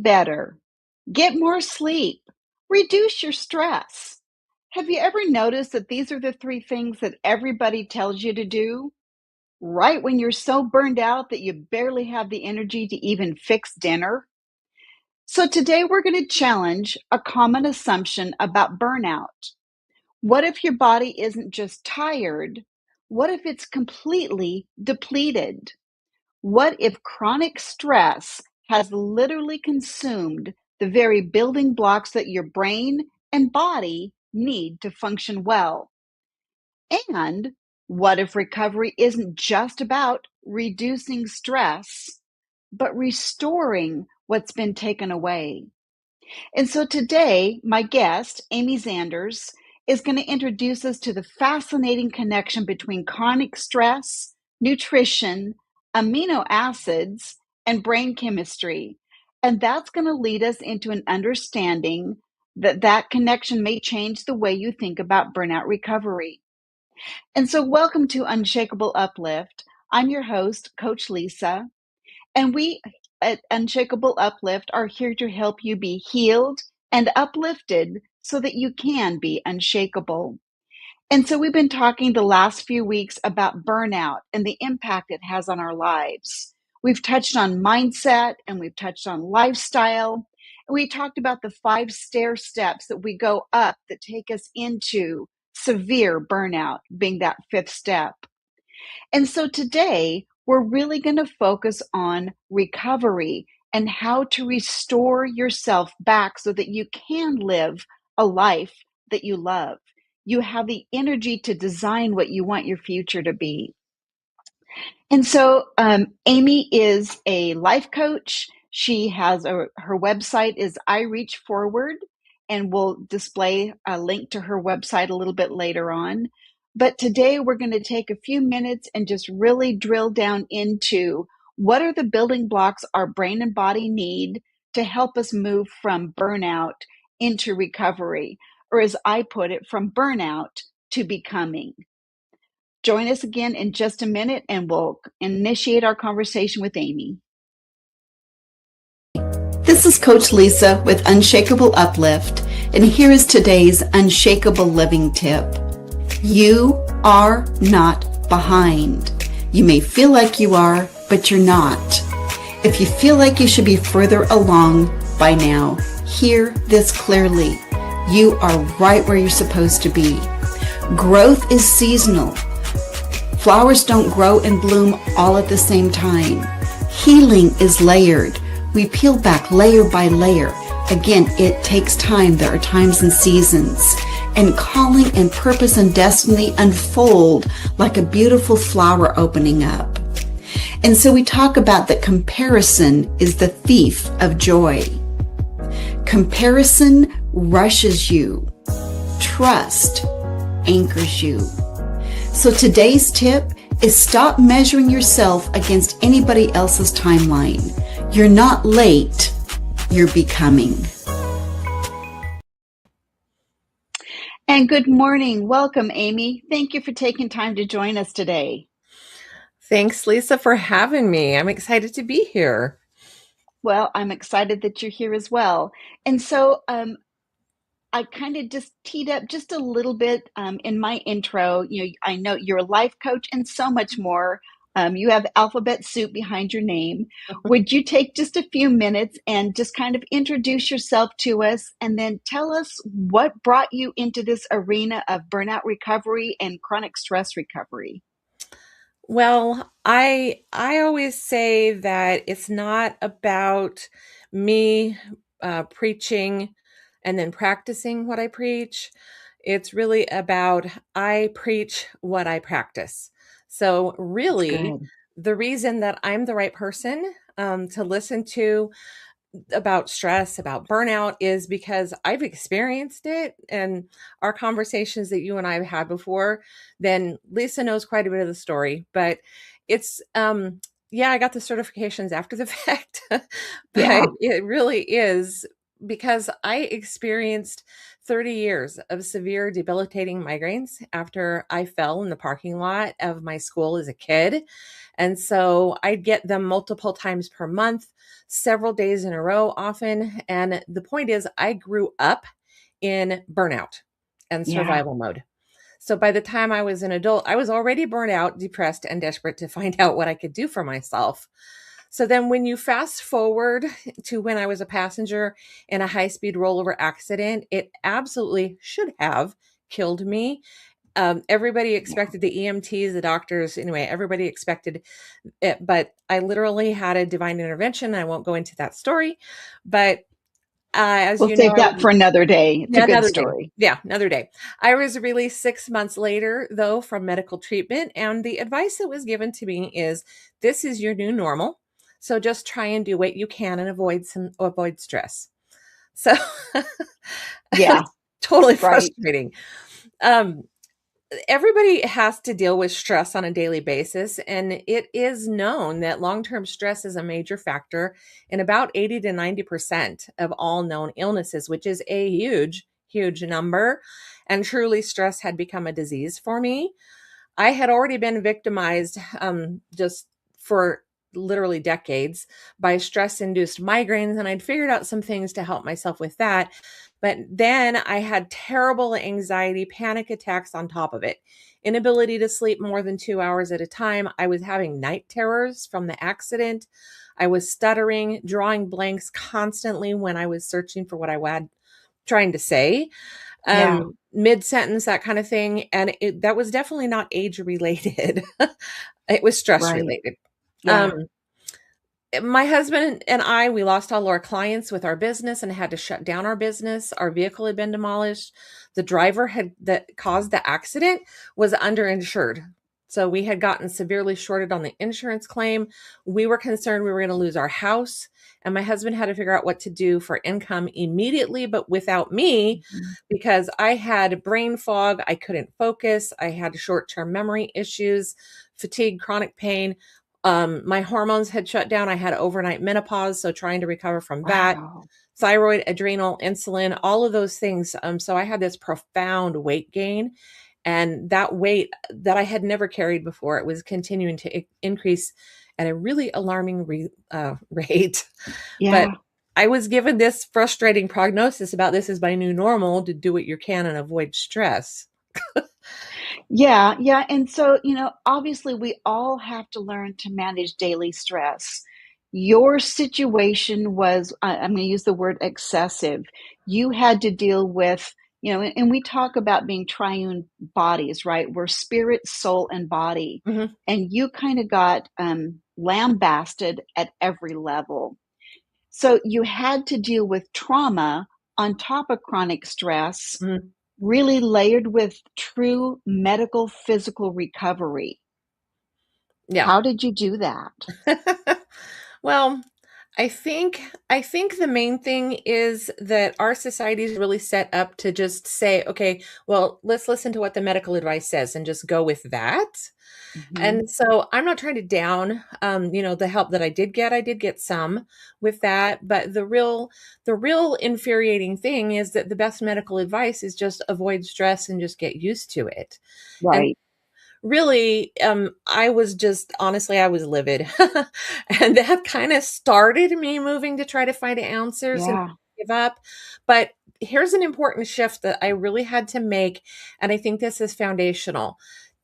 eat better, get more sleep, reduce your stress. Have you ever noticed that these are the three things that everybody tells you to do? Right when you're so burned out that you barely have the energy to even fix dinner? So today we're going to challenge a common assumption about burnout. What if your body isn't just tired? What if it's completely depleted? What if chronic stress has literally consumed the very building blocks that your brain and body need to function well? And what if recovery isn't just about reducing stress, but restoring what's been taken away? And so today, my guest, Amy Zanders, is going to introduce us to the fascinating connection between chronic stress, nutrition, amino acids, and brain chemistry. And that's going to lead us into an understanding that that connection may change the way you think about burnout recovery. And so, welcome to Unshakable Uplift. I'm your host, Coach Lysa, and we at Unshakable Uplift are here to help you be healed and uplifted so that you can be unshakable. And so, we've been talking the last few weeks about burnout and the impact it has on our lives. We've touched on mindset and we've touched on lifestyle. And we talked about the 5 stair steps that we go up that take us into severe burnout, being that 5th step. And so today, we're really going to focus on recovery and how to restore yourself back so that you can live a life that you love. You have the energy to design what you want your future to be. And so Amy is a life coach. She has her website is I Reach Forward, and we'll display a link to her website a little bit later on. But today we're going to take a few minutes and just really drill down into what are the building blocks our brain and body need to help us move from burnout into recovery, or as I put it, from burnout to becoming. Join us again in just a minute and we'll initiate our conversation with Amy. This is Coach Lysa with Unshakable Uplift, and here is today's Unshakable Living Tip. You are not behind. You may feel like you are, but you're not. If you feel like you should be further along by now, hear this clearly. You are right where you're supposed to be. Growth is seasonal. Flowers don't grow and bloom all at the same time. Healing is layered. We peel back layer by layer. Again, it takes time. There are times and seasons. And calling and purpose and destiny unfold like a beautiful flower opening up. And so we talk about that comparison is the thief of joy. Comparison rushes you. Trust anchors you. So today's tip is stop measuring yourself against anybody else's timeline. You're not late, you're becoming. And good morning. Welcome, Amy. Thank you for taking time to join us today. Thanks, Lysa, for having me. I'm excited to be here. Well, I'm excited that you're here as well. And so I kind of just teed up just a little bit in my intro. You know, I know you're a life coach and so much more. You have alphabet soup behind your name. Would you take just a few minutes and just kind of introduce yourself to us and then tell us what brought you into this arena of burnout recovery and chronic stress recovery? Well, I always say that it's not about me preaching and then practicing what I preach. It's really about I preach what I practice. So really, the reason that I'm the right person to listen to about stress, about burnout is because I've experienced it, and our conversations that you and I have had before, then Lysa knows quite a bit of the story, but it's, I got the certifications after the fact, but it really is because I experienced 30 years of severe debilitating migraines after I fell in the parking lot of my school as a kid. And so I'd get them multiple times per month, several days in a row often. And the point is, I grew up in burnout and Yeah. survival mode. So by the time I was an adult, I was already burnt out, depressed, and desperate to find out what I could do for myself. So then when you fast forward to when I was a passenger in a high-speed rollover accident, it absolutely should have killed me. Everybody Yeah. expected the EMTs, the doctors, anyway, everybody expected it, but I literally had a divine intervention. I won't go into that story, but as We'll you know, save that for another day. It's a yeah, good another day. story. Yeah, another day. I was released 6 months later, though, from medical treatment, and the advice that was given to me is, "This is your new normal, so just try and do what you can and avoid stress." So, Yeah. totally Right. frustrating. Um, Everybody has to deal with stress on a daily basis, and it is known that long-term stress is a major factor in about 80 to 90% of all known illnesses, which is a huge, huge number. And truly, stress had become a disease for me. I had already been victimized just for literally decades by stress induced migraines, and I'd figured out some things to help myself with that. But then I had terrible anxiety, panic attacks on top of it, inability to sleep more than 2 hours at a time. I was having night terrors from the accident. I was stuttering, drawing blanks constantly when I was searching for what I was trying to say, Yeah. mid sentence, that kind of thing. And that was definitely not age related. It was stress Right. related. Um, Yeah. my husband and I, we lost all our clients with our business and had to shut down our business. Our vehicle had been demolished. The driver that caused the accident was underinsured. So we had gotten severely shorted on the insurance claim. We were concerned we were going to lose our house. And my husband had to figure out what to do for income immediately, but without me, Mhm. because I had brain fog. I couldn't focus. I had short-term memory issues, fatigue, chronic pain. My hormones had shut down. I had overnight menopause, so trying to recover from that. Wow. Thyroid, adrenal, insulin, all of those things. So I had this profound weight gain, and that weight that I had never carried before, it was continuing to increase at a really alarming rate. But Yeah. I was given this frustrating prognosis about this is my new normal to do what you can and avoid stress. Yeah, yeah. And so, obviously, we all have to learn to manage daily stress. Your situation was, I'm going to use the word excessive. You had to deal with, and we talk about being triune bodies, right? We're spirit, soul, and body. Mhm, And you kind of got lambasted at every level. So you had to deal with trauma on top of chronic stress, mhm, really layered with true medical physical recovery. yeah. How did you do that? Well, I think the main thing is that our society is really set up to just say, okay, well, let's listen to what the medical advice says and just go with that. Mhm. And so I'm not trying to down, the help that I did get. I did get some with that, but the real infuriating thing is that the best medical advice is just avoid stress and just get used to it. And Right. really, I was just honestly, I was livid. And that kind of started me moving to try to find answers and Yeah. give up. But here's an important shift that I really had to make. And I think this is foundational.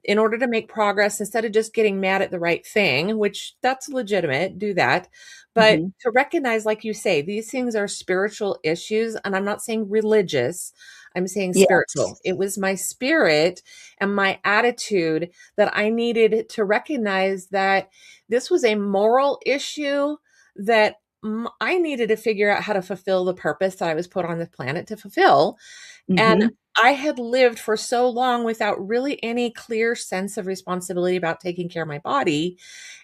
In order to make progress, instead of just getting mad at the right thing, which that's legitimate, do that. But Mhm. to recognize, like you say, these things are spiritual issues. And I'm not saying religious, I'm saying Yes. spiritual. It was my spirit and my attitude that I needed to recognize that this was a moral issue that I needed to figure out how to fulfill the purpose that I was put on this planet to fulfill. And Mhm. I had lived for so long without really any clear sense of responsibility about taking care of my body.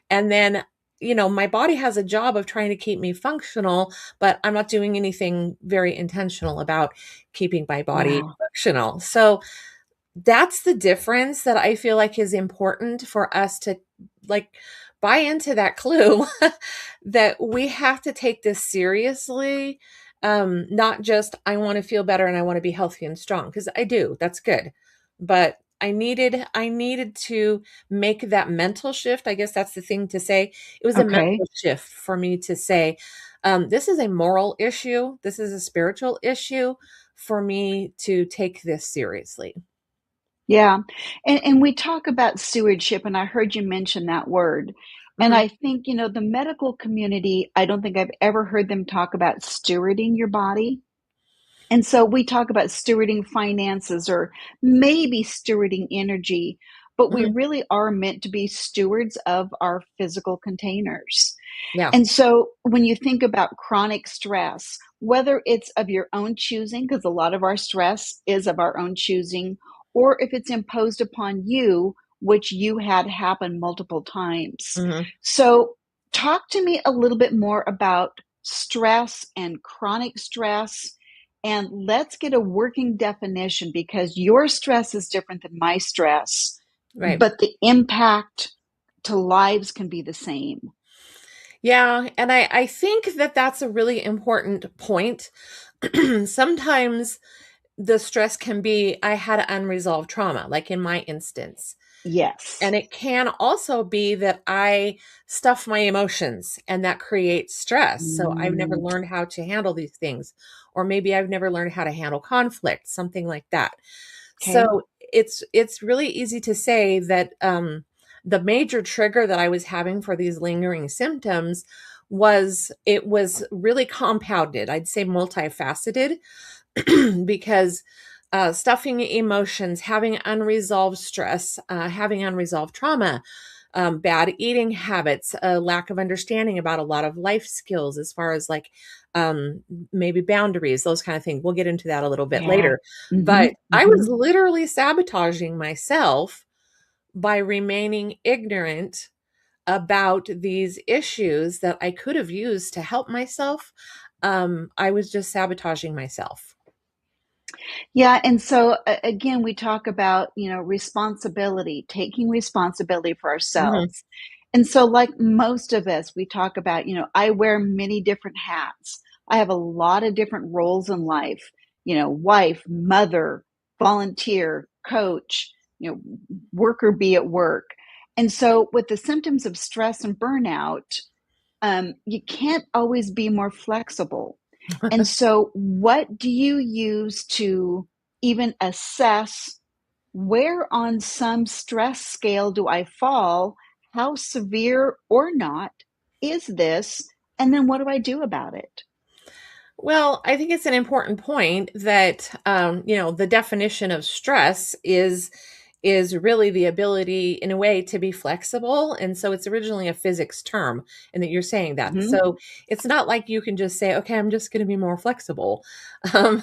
And then, my body has a job of trying to keep me functional, but I'm not doing anything very intentional about keeping my body Yeah. functional. So that's the difference that I feel like is important for us to like buy into that clue that we have to take this seriously. Not just I want to feel better and I want to be healthy and strong, because I do. That's good. But I needed to make that mental shift. I guess that's the thing to say. It was a Okay. mental shift for me to say, this is a moral issue. This is a spiritual issue for me to take this seriously. Yeah. And we talk about stewardship, and I heard you mention that word. And Hmm. I think, the medical community, I don't think I've ever heard them talk about stewarding your body. And so we talk about stewarding finances or maybe stewarding energy, but we Hmm. really are meant to be stewards of our physical containers. Yeah. And so when you think about chronic stress, whether it's of your own choosing, because a lot of our stress is of our own choosing, or if it's imposed upon you, which you had happen multiple times. Hmm. So talk to me a little bit more about stress and chronic stress. And let's get a working definition, because your stress is different than my stress, Right. but the impact to lives can be the same. Yeah. And I think that that's a really important point. Sometimes the stress can be, I had unresolved trauma, like in my instance. Yes. And it can also be that I stuff my emotions and that creates stress. So I've never Mm, learned how to handle these things. Or maybe I've never learned how to handle conflict, something like that. okay. So it's really easy to say that the major trigger that I was having for these lingering symptoms was, it was really compounded. I'd say multifaceted. Because stuffing emotions, having unresolved stress, having unresolved trauma, bad eating habits, a lack of understanding about a lot of life skills as far as like um, maybe boundaries, those kind of things. We'll get into that a little bit Yeah. later. Mm-hmm. But I Mm-hmm. was literally sabotaging myself by remaining ignorant about these issues that I could have used to help myself. I was just sabotaging myself. Yeah. And so again, we talk about, responsibility, taking responsibility for Hmm. ourselves. And so, like most of us, we talk about, I wear many different hats. I have a lot of different roles in life, wife, mother, volunteer, coach, worker bee at work. And so, with the symptoms of stress and burnout, you can't always be more flexible. And so, what do you use to even assess where on some stress scale do I fall? How severe or not is this? And then what do I do about it? Well, I think it's an important point that the definition of stress is really the ability in a way to be flexible, and so it's originally a physics term, and that you're saying that. Hmm. So it's not like you can just say, okay, I'm just going to be more flexible. Um,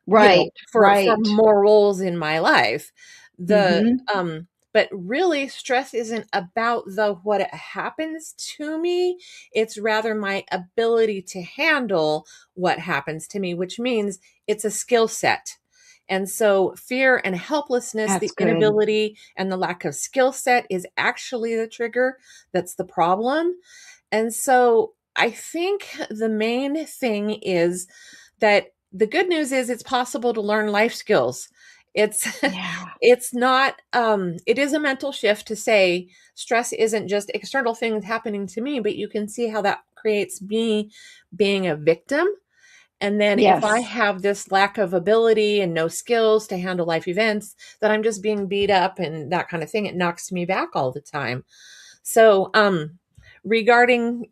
Right, for right. more roles in my life. The Hmm. but really stress isn't about the what it happens to me. It's rather my ability to handle what happens to me, which means it's a skill set. And so fear and helplessness, That's the good. inability and the lack of skill set is actually the trigger that's the problem. And so I think the main thing is that the good news is it's possible to learn life skills. It's Yeah. it's not it is a mental shift to say stress isn't just external things happening to me, but you can see how that creates me being a victim. And then if I Yes. have this lack of ability and no skills to handle life events, that I'm just being beat up and that kind of thing, it knocks me back all the time. So, regarding,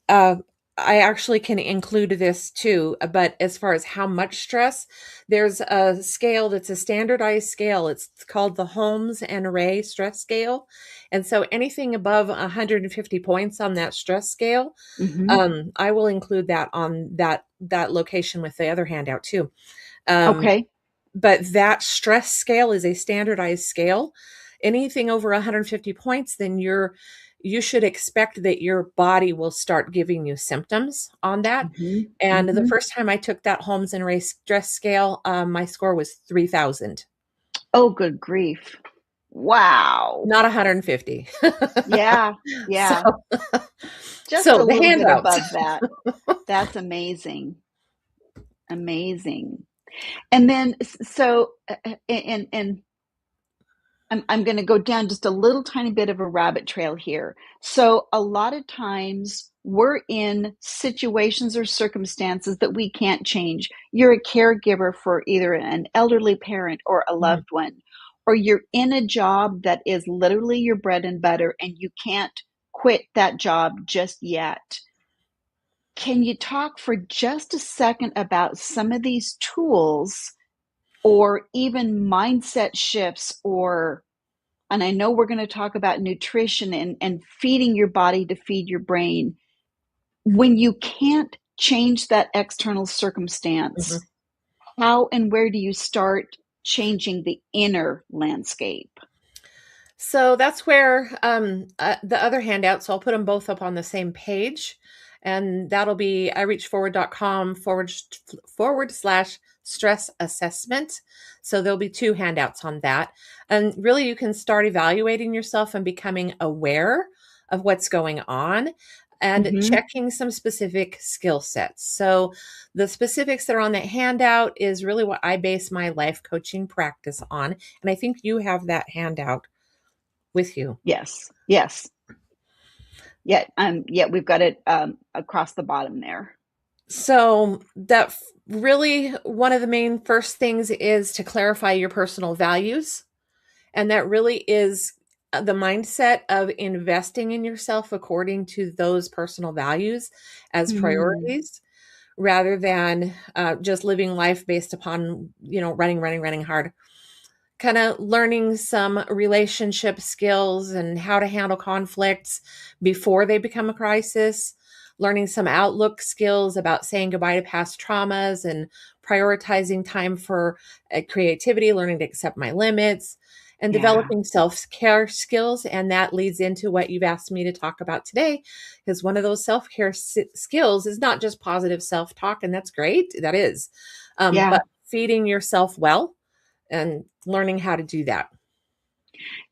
I actually can include this too, but as far as how much stress, there's a scale that's a standardized scale. It's called the Holmes and Ray stress scale. And so anything above 150 points on that stress scale, Hmm. I will include that on that location with the other handout too. Um, Okay. but that stress scale is a standardized scale. Anything over 150 points, then you should expect that your body will start giving you symptoms on that. Hmm. And the Hmm. first time I took that Holmes and Ray stress scale, my score was 3,000, Oh, good grief. Wow. not 150. Yeah. so, Yeah. Just so a the little bit handouts. above that. That's amazing. Amazing. And then, so, and I'm going to go down just a little tiny bit of a rabbit trail here. So, a lot of times we're in situations or circumstances that we can't change. You're a caregiver for either an elderly parent or a Mhm. loved one, or you're in a job that is literally your bread and butter and you can't quit that job just yet. Can you talk for just a second about some of these tools or even mindset shifts, or and I know we're going to talk about nutrition and feeding your body to feed your brain. When you can't change that external circumstance, Mhm. how and where do you start changing the inner landscape? So that's where the other handout, so I'll put them both up on the same page. And that'll be ireachforward.com forward slash stress assessment. So there'll be two handouts on that. And really, you can start evaluating yourself and becoming aware of what's going on and Mm-hmm. checking some specific skill sets. So the specifics that are on that handout is really what I base my life coaching practice on. And I think you have that handout with you. Yes. Yes. Yeah, we've got it across the bottom there. So that really one of the main first things is to clarify your personal values. And that really is the mindset of investing in yourself according to those personal values as Mm, priorities rather than just living life based upon, running hard. Kind of learning some relationship skills and how to handle conflicts before they become a crisis, learning some outlook skills about saying goodbye to past traumas and prioritizing time for creativity, learning to accept my limits, and yeah. developing self care skills. And that leads into what you've asked me to talk about today, because one of those self care skills is not just positive self talk, and that's great. That is. Yeah. But feeding yourself well and learning how to do that.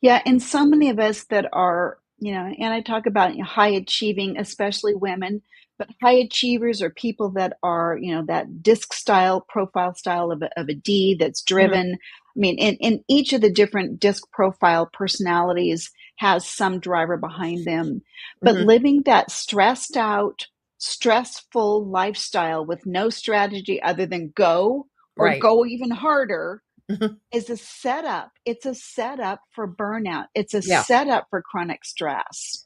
Yeah, and so many of us that are, and I talk about high achieving, especially women, but high achievers are people that are, that disc style, profile style of a D that's Mhm, driven. I mean, in each of the different disc profile personalities has some driver behind them. But mhm, living that stressed out, stressful lifestyle with no strategy other than go or right. go even harder Mhm, is a setup. It's a setup for burnout. It's a yeah. setup for chronic stress.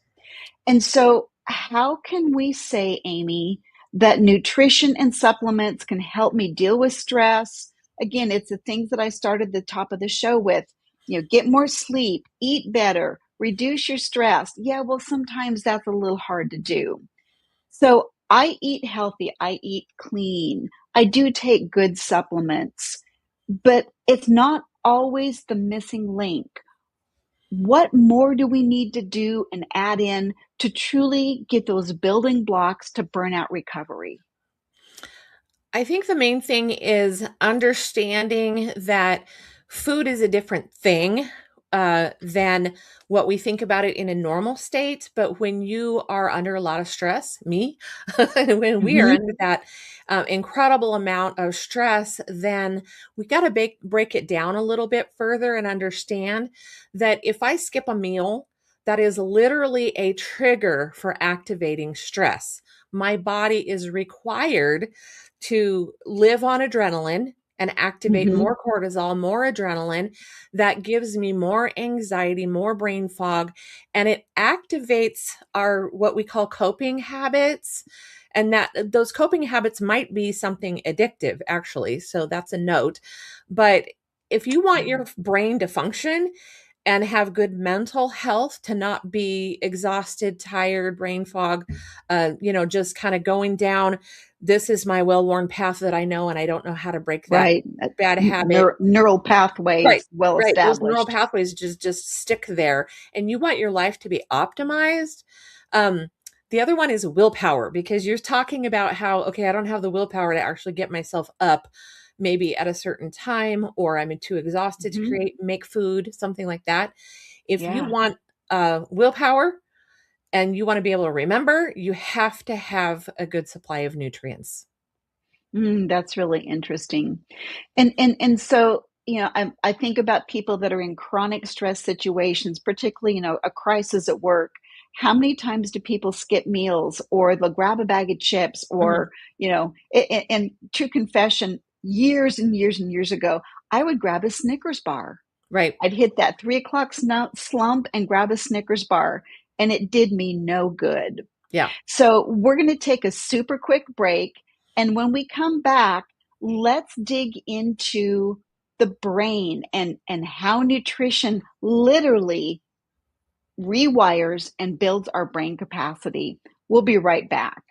And so, how can we say, Amy, that nutrition and supplements can help me deal with stress? Again, it's the things that I started the top of the show with. Get more sleep, eat better, reduce your stress. Yeah, well, sometimes that's a little hard to do. So I eat healthy, I eat clean, I do take good supplements, but it's not always the missing link. What more do we need to do and add in to truly get those building blocks to burnout recovery? I think the main thing is understanding that food is a different thing than what we think about it in a normal state. But when you are under a lot of stress, me, when we are Mm-hmm. under that incredible amount of stress, then we got to break it down a little bit further and understand that if I skip a meal, that is literally a trigger for activating stress. My body is required to live on adrenaline and activate Mm-hmm. more cortisol, more adrenaline that gives me more anxiety, more brain fog, and it activates our what we call coping habits. And that those coping habits might be something addictive, actually. So that's a note. But if you want your brain to function, and have good mental health, to not be exhausted, tired, brain fog, just kind of going down. This is my well worn path that I know, and I don't know how to break that Right. bad habit. Neural Right, pathways well right. Those neural established. pathways just stick there, and you want your life to be optimized. Um, the other one is willpower, because you're talking about how, okay, I don't have the willpower to actually get myself up maybe at a certain time, or I'm too exhausted to Mm-hmm. make food, something like that. If you Yeah. want willpower and you want to be able to remember, you have to have a good supply of nutrients. That's really interesting. And so, I think about people that are in chronic stress situations, particularly, a crisis at work. How many times do people skip meals, or they'll grab a bag of chips, Mhm. or, and true confession, years and years and years ago, I would grab a Snickers bar. Right. I'd hit that 3 o'clock slump and grab a Snickers bar, and it did me no good. Yeah. So we're going to take a super quick break. And when we come back, let's dig into the brain and how nutrition literally rewires and builds our brain capacity. We'll be right back.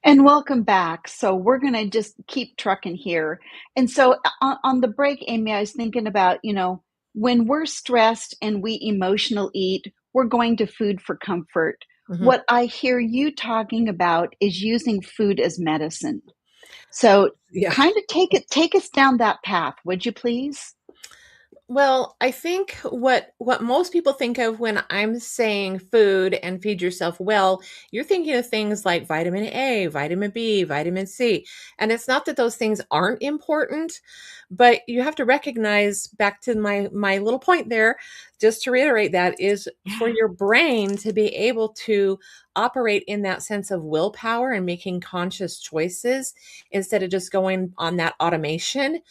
And welcome back. So we're going to just keep trucking here. And so on the break, Amy, I was thinking about, when we're stressed and we emotional eat, we're going to food for comfort. Mhm. What I hear you talking about is using food as medicine. So Yeah. kind of take us down that path, would you please? Well, I think what most people think of when I'm saying food and feed yourself well, you're thinking of things like vitamin A, vitamin B, vitamin C. And it's not that those things aren't important, but you have to recognize, back to my little point there, just to reiterate, that is for Yeah. your brain to be able to operate in that sense of willpower and making conscious choices instead of just going on that automation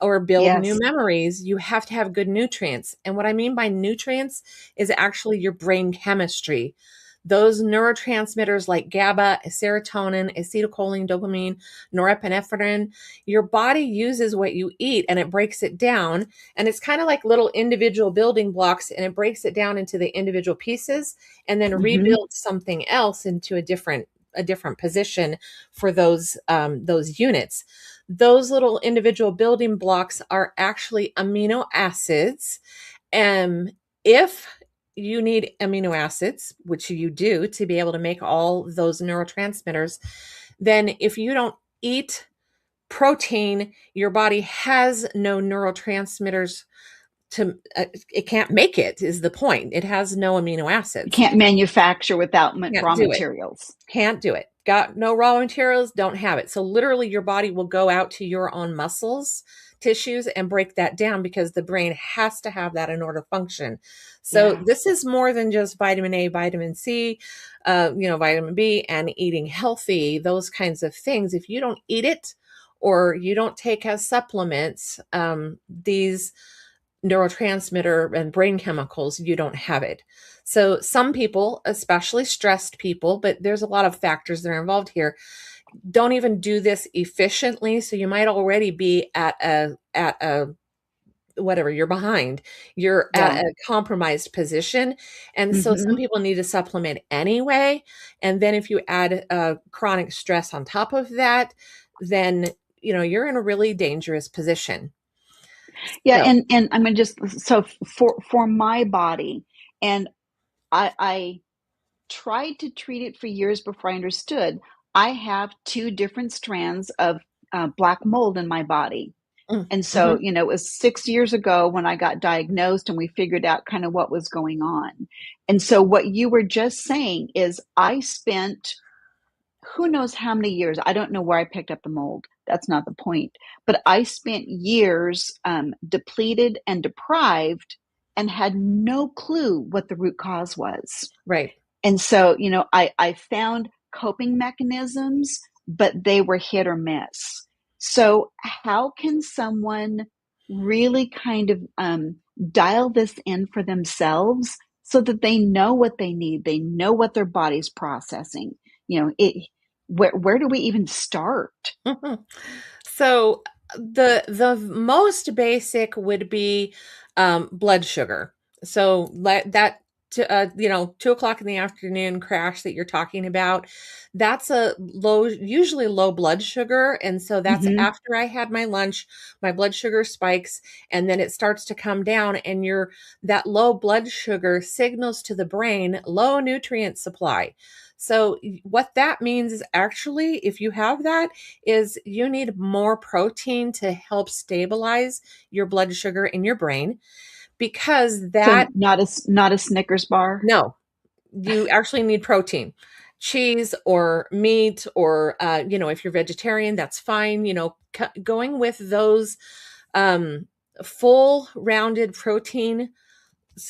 or build new Yes. memories, you have to have good nutrients. And what I mean by nutrients is actually your brain chemistry. Those neurotransmitters like GABA, serotonin, acetylcholine, dopamine, norepinephrine, your body uses what you eat and it breaks it down. And it's kind of like little individual building blocks, and it breaks it down into the individual pieces and then Hmm. rebuilds something else into a different position for those units. Those little individual building blocks are actually amino acids. And if you need amino acids, which you do to be able to make all those neurotransmitters, then if you don't eat protein, your body has no neurotransmitters to it can't make it, is the point. It has no amino You acids. can't manufacture without Can't raw do it. materials. Can't do it. Got no raw materials, don't have it. So literally your body will go out to your own muscles, tissues, and break that down because the brain has to have that in order to function. So Yeah. this is more than just vitamin A, vitamin C, vitamin B, and eating healthy, those kinds of things. If you don't eat it or you don't take as supplements, these neurotransmitter and brain chemicals, you don't have it. So some people, especially stressed people, but there's a lot of factors that are involved here, don't even do this efficiently. So you might already be at a whatever, you're behind. You're at Yeah. a compromised position. And so some Hmm. people need to supplement anyway. And then if you add chronic stress on top of that, then you're in a really dangerous position. Yeah, So, and I'm gonna just so for my body, and I tried to treat it for years before I understood. I have two different strands of black mold in my body. And so, mhm, it was 6 years ago when I got diagnosed and we figured out kind of what was going on. And so, what you were just saying is, I spent who knows how many years. I don't know where I picked up the mold. That's not the point. But I spent years depleted and deprived and had no clue what the root cause was. right. And so, I found coping mechanisms, but they were hit or miss. So, how can someone really kind of dial this in for themselves so that they know what they need? They know what their body's processing. Where do we even start? So the most basic would be blood sugar. So that to, 2 o'clock in the afternoon crash that you're talking about, that's a low, usually low blood sugar. And so that's Mm-hmm. after I had my lunch, my blood sugar spikes, and then it starts to come down, and that low blood sugar signals to the brain low nutrient supply. So what that means is, actually, if you have that, is you need more protein to help stabilize your blood sugar in your brain, because So that not a Snickers bar. no, you actually need protein. Cheese or meat, or if you're vegetarian, that's fine. Going with those um, full rounded protein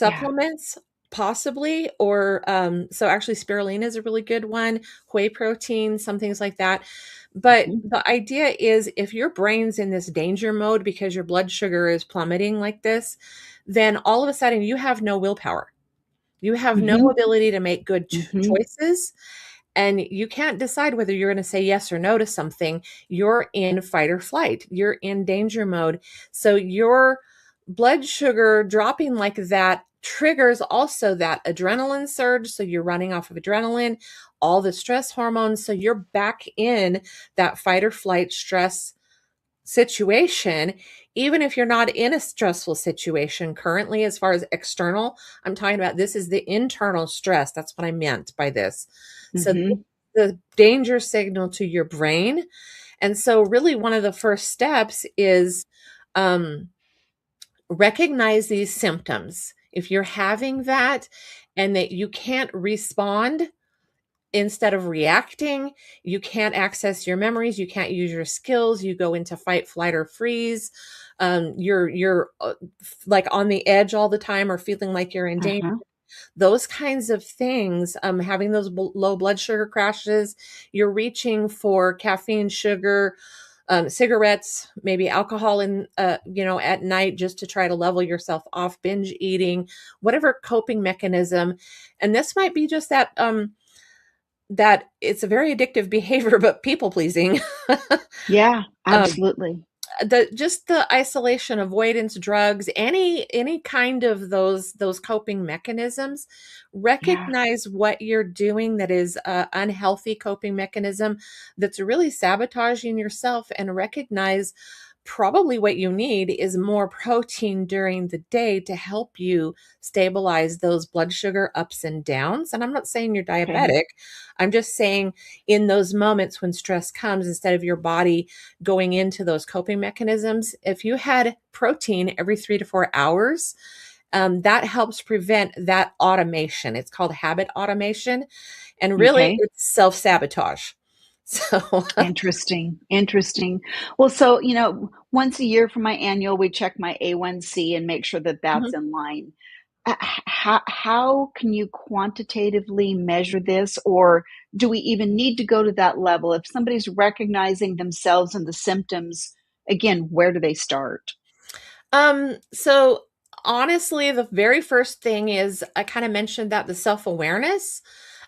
Yeah. supplements, possibly. Or so actually spirulina is a really good one, whey protein, some things like that. But Mm-hmm. the idea is, if your brain's in this danger mode because your blood sugar is plummeting like this, then all of a sudden you have no willpower. You have no Mm-hmm. ability to make good Mm-hmm. choices, and you can't decide whether you're going to say yes or no to something. You're in fight or flight. You're in danger mode. So your blood sugar dropping like that triggers also that adrenaline surge. So you're running off of adrenaline, all the stress hormones. So you're back in that fight or flight stress situation, even if you're not in a stressful situation currently. As far as external, I'm talking about, this is the internal stress. That's what I meant by this. So Mm-hmm. the danger signal to your brain. And so really one of the first steps is um, recognize these symptoms. If you're having that and that you can't respond, instead of reacting, you can't access your memories, you can't use your skills, you go into fight, flight, or freeze. You're like on the edge all the time, or feeling like you're in danger. Uh-huh. Those kinds of things, having those low blood sugar crashes, you're reaching for caffeine, sugar, cigarettes, maybe alcohol at night, just to try to level yourself off, binge eating, whatever coping mechanism. And this might be just that it's a very addictive behavior, but people pleasing. Yeah, um, absolutely. the isolation, avoidance, drugs, any kind of those coping mechanisms. Yeah. Recognize what you're doing that is a unhealthy coping mechanism that's really sabotaging yourself, and recognize probably what you need is more protein during the day to help you stabilize those blood sugar ups and downs. And I'm not saying you're Okay. diabetic. I'm just saying, in those moments when stress comes, instead of your body going into those coping mechanisms, if you had protein every 3 to 4 hours, that helps prevent that automation. It's called habit automation. And really, Okay. it's self sabotage. So, Interesting. Interesting. Well, so, once a year for my annual, we check my A1C and make sure that that's mhm. in line. How can you quantitatively measure this, or do we even need to go to that level? If somebody's recognizing themselves and the symptoms, again, where do they start? So honestly, the very first thing is, I kind of mentioned that, the self-awareness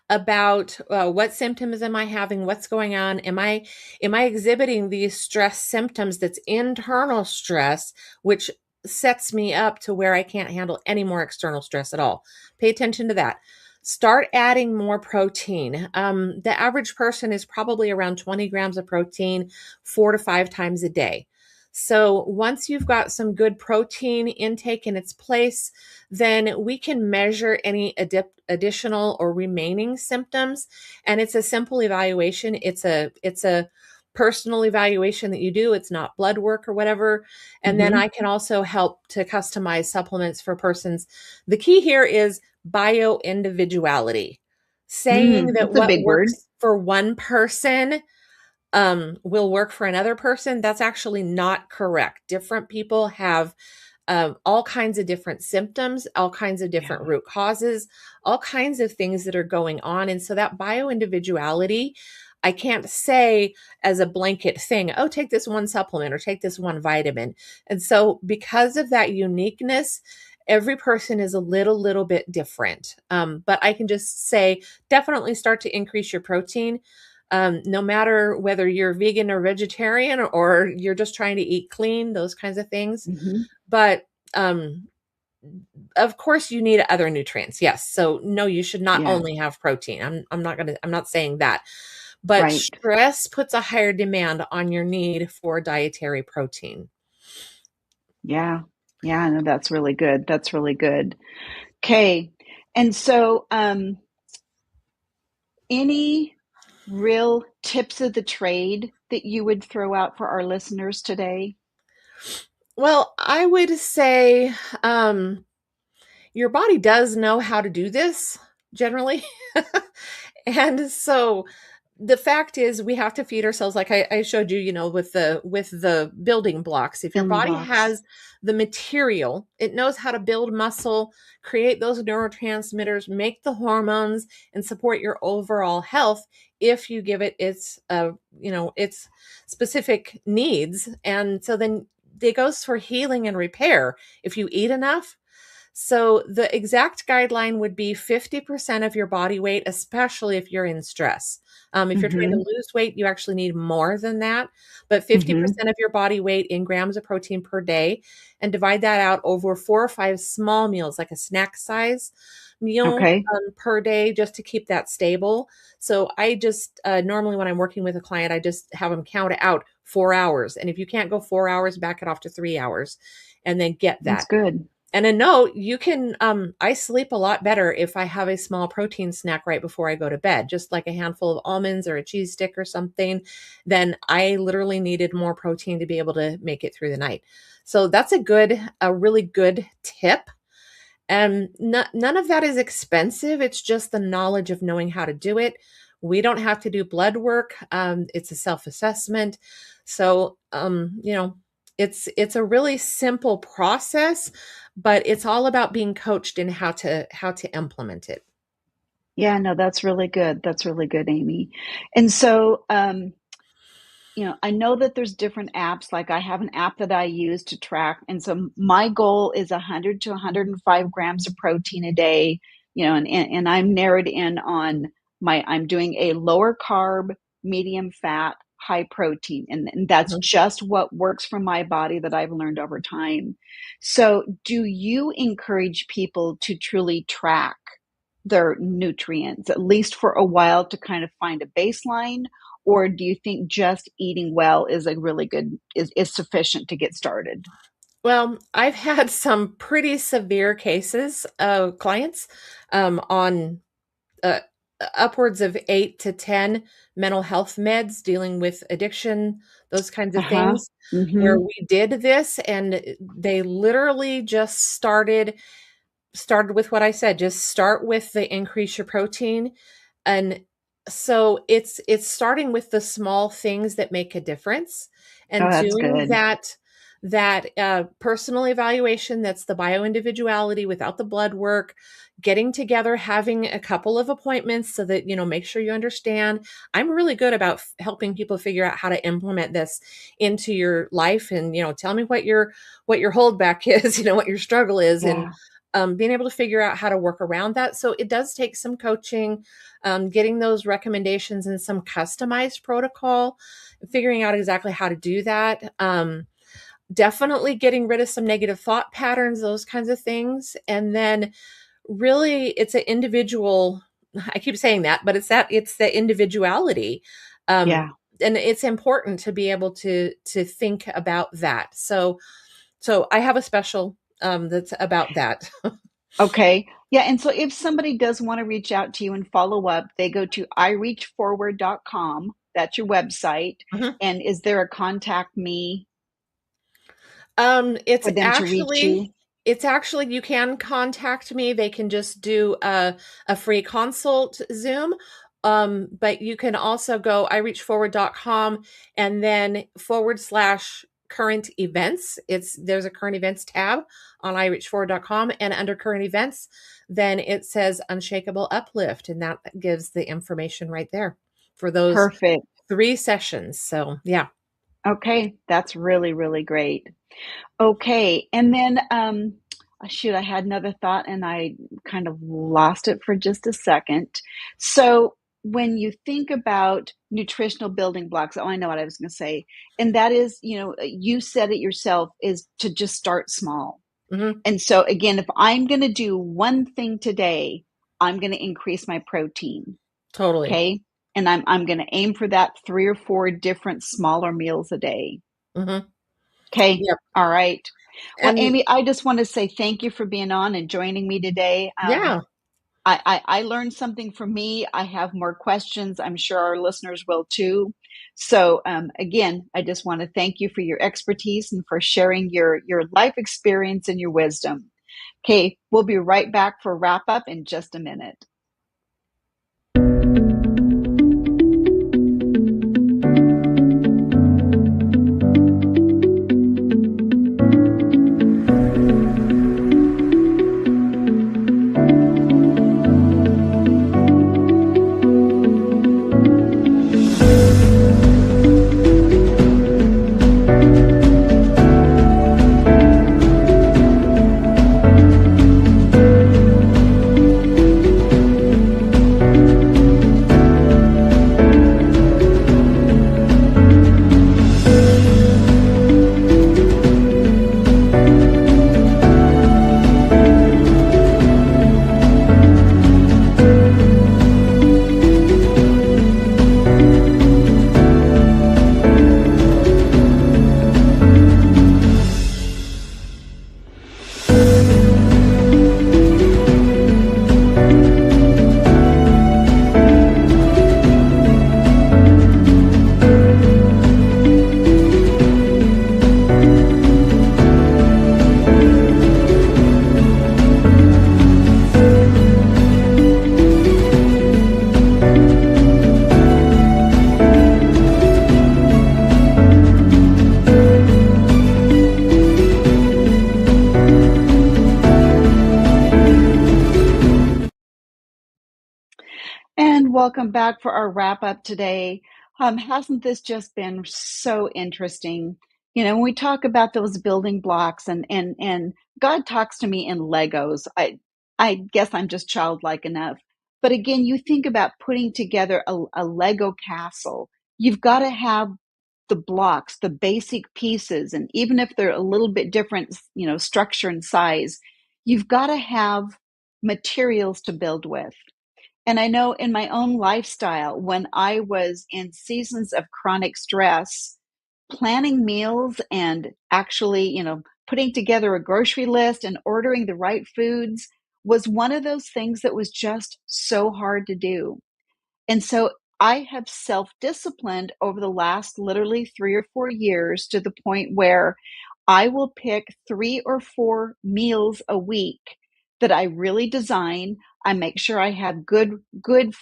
about what symptoms am I having, what's going on, am I exhibiting these stress symptoms, that's internal stress, which sets me up to where I can't handle any more external stress at all. Pay attention to that. Start adding more protein. The average person is probably around 20 grams of protein 4 to 5 times a day. So once you've got some good protein intake in its place, then we can measure any additional or remaining symptoms. And it's a simple evaluation. It's a personal evaluation that you do. It's not blood work or whatever. And then Hmm. I can also help to customize supplements for persons. The key here is bio individuality. Saying that That's a what big word. works for one person will work for another person, that's actually not correct. Different people have all kinds of different symptoms, all kinds of different Yeah. root causes, all kinds of things that are going on. And so that bio individuality, I can't say as a blanket thing, oh, take this one supplement or take this one vitamin. And so because of that uniqueness, every person is a little bit different. But I can just say, definitely start to increase your protein. No matter whether you're vegan or vegetarian or you're just trying to eat clean, those kinds of things. Hmm. But um, of course, you need other nutrients. Yes. So no, you should not Yeah. only have protein. I'm not saying that. But Right. stress puts a higher demand on your need for dietary protein. Yeah. Yeah. No, that's really good. That's really good. Okay. And so, any real tips of the trade that you would throw out for our listeners today? Well, I would say your body does know how to do this generally. And so the fact is we have to feed ourselves like I showed you, with the building blocks. If your Building body blocks. has the material, it knows how to build muscle, create those neurotransmitters, make the hormones, and support your overall health if you give it its specific needs. And so then it goes for healing and repair if you eat enough. So the exact guideline would be 50% of your body weight, especially if you're in stress. If you're trying to Hmm. lose weight, you actually need more than that, but Hmm. 50% of your body weight in grams of protein per day, and divide that out over 4 or 5 small meals, like a snack size meal Okay. per day, just to keep that stable. So I just normally when I'm working with a client, I just have them count it out 4 hours. And if you can't go 4 hours, back it off to 3 hours and then get That's that. good. And a note, you can, I sleep a lot better if I have a small protein snack right before I go to bed, just like a handful of almonds or a cheese stick or something. Then I literally needed more protein to be able to make it through the night. So that's a really good tip. And none of that is expensive. It's just the knowledge of knowing how to do it. We don't have to do blood work. It's a self-assessment. So, it's a really simple process, but it's all about being coached in how to implement it. Yeah, no, that's really good. That's really good, Amy. And so, I know that there's different apps. Like I have an app that I use to track. And so my goal is 100 to 105 grams of protein a day, and I'm narrowed in on I'm doing a lower carb, medium fat, high protein. And that's Mhm. just what works for my body that I've learned over time. So do you encourage people to truly track their nutrients, at least for a while, to kind of find a baseline? Or do you think just eating well is a really good is sufficient to get started? Well, I've had some pretty severe cases of clients on uh, upwards of 8 to 10 mental health meds dealing with addiction, those kinds of Uh-huh. things, where Mm-hmm. we did this and they literally just started with what I said, just start with the increase your protein. And so it's starting with the small things that make a difference Oh, and that's doing good. that personal evaluation, that's the bioindividuality without the blood work, getting together, having a couple of appointments so that make sure you understand. I'm really good about helping people figure out how to implement this into your life, and tell me what your holdback is, what your struggle is, and Yeah. being able to figure out how to work around that. So it does take some coaching, getting those recommendations and some customized protocol, figuring out exactly how to do that. Definitely getting rid of some negative thought patterns, those kinds of things. And then really it's an individual, I keep saying that, but it's the individuality. Um, Yeah. and it's important to be able to think about that. So I have a special that's about that. Okay. Yeah. And so if somebody does want to reach out to you and follow up, they go to ireachforward.com. That's your website. Mhm. And is there a contact me It's for them to reach actually you? it's actually you can contact me. They can just do a free consult Zoom. But you can also go ireachforward.com and then / current events. There's a current events tab on ireachforward.com, and under current events, then it says Unshakable Uplift, and that gives the information right there for those Perfect. 3 sessions. So, yeah. Okay, that's really, really great. Okay, and then shoot, I had another thought and I kind of lost it for just a second. So when you think about nutritional building blocks, oh, I know what I was going to say, and that is, you said it yourself, is to just start small. Mhm. And so again, if I'm going to do one thing today, I'm going to increase my protein. Totally. Okay. And I'm going to aim for that 3 or 4 different smaller meals a day. Mhm. Okay. Yep. All right. Well, And Amy, I just want to say thank you for being on and joining me today. yeah. I learned something from me. I have more questions. I'm sure our listeners will too. So again, I just want to thank you for your expertise and for sharing your life experience and your wisdom. Okay, we'll be right back for wrap up in just a minute. And welcome back for our wrap up today. Hasn't this just been so interesting? When we talk about those building blocks and God talks to me in Legos. I guess I'm just childlike enough. But again, you think about putting together a Lego castle. You've got to have the blocks, the basic pieces, and even if they're a little bit different, structure and size, you've got to have materials to build with. And I know in my own lifestyle, when I was in seasons of chronic stress, planning meals and actually, putting together a grocery list and ordering the right foods was one of those things that was just so hard to do. And so I have self disciplined over the last literally 3 or 4 years to the point where I will pick 3 or 4 meals a week that I really design. I make sure I have good,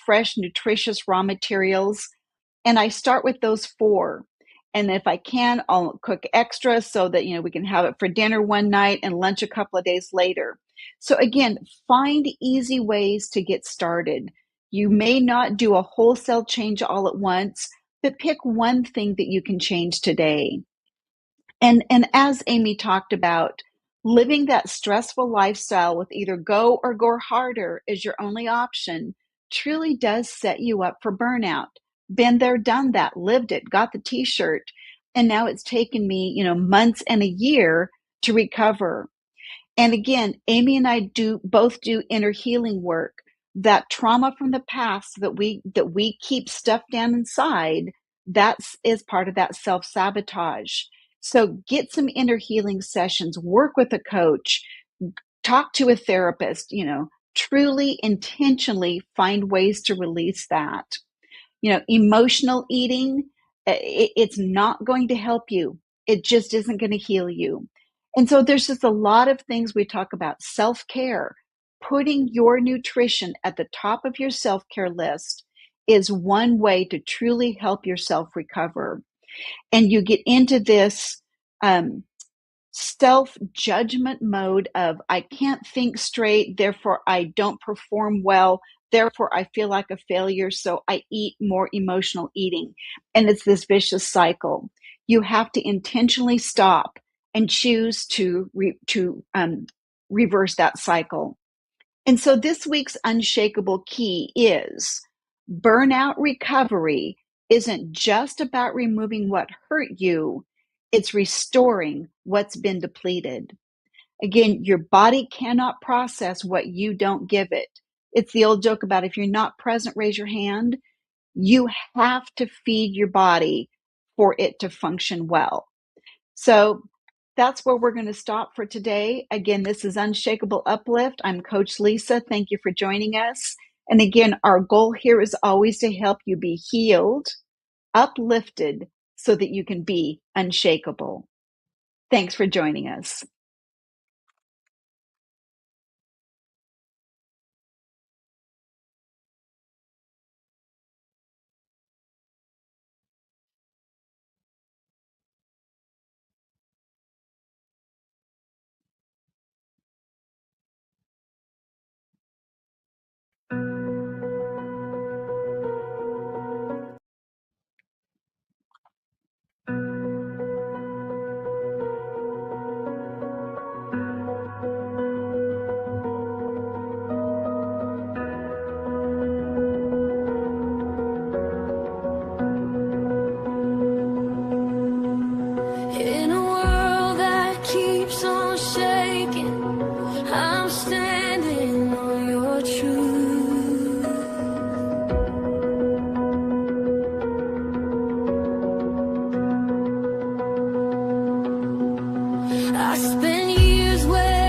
fresh, nutritious raw materials. And I start with those 4. And if I can, I'll cook extra so that, we can have it for dinner one night and lunch a couple of days later. So again, find easy ways to get started. You may not do a wholesale change all at once, but pick one thing that you can change today. And as Amy talked about, living that stressful lifestyle with either go or go harder as your only option truly does set you up for burnout. Been there, done that, lived it, got the t-shirt, and now it's taken me, months and a year to recover. And again, Amy and I both do inner healing work. That trauma from the past that we keep stuffed down inside, is part of that self-sabotage. So get some inner healing sessions, work with a coach, talk to a therapist, truly intentionally find ways to release that. Emotional eating, it's not going to help you. It just isn't going to heal you. And so there's just a lot of things we talk about. Self-care, putting your nutrition at the top of your self-care list is one way to truly help yourself recover. And you get into this self-judgment mode of I can't think straight, therefore I don't perform well, therefore I feel like a failure, so I eat more emotional eating. And it's this vicious cycle. You have to intentionally stop and choose to reverse that cycle. And so this week's unshakable key is burnout recovery isn't just about removing what hurt you, it's restoring what's been depleted. Again, your body cannot process what you don't give it. It's the old joke about if you're not present, raise your hand. You have to feed your body for it to function well. So that's where we're going to stop for today. Again, this is Unshakable Uplift. I'm Coach Lysa. Thank you for joining us. And again, our goal here is always to help you be healed, uplifted, so that you can be unshakable. Thanks for joining us. In a world that keeps on shaking, I'm standing on your truth. I spent years where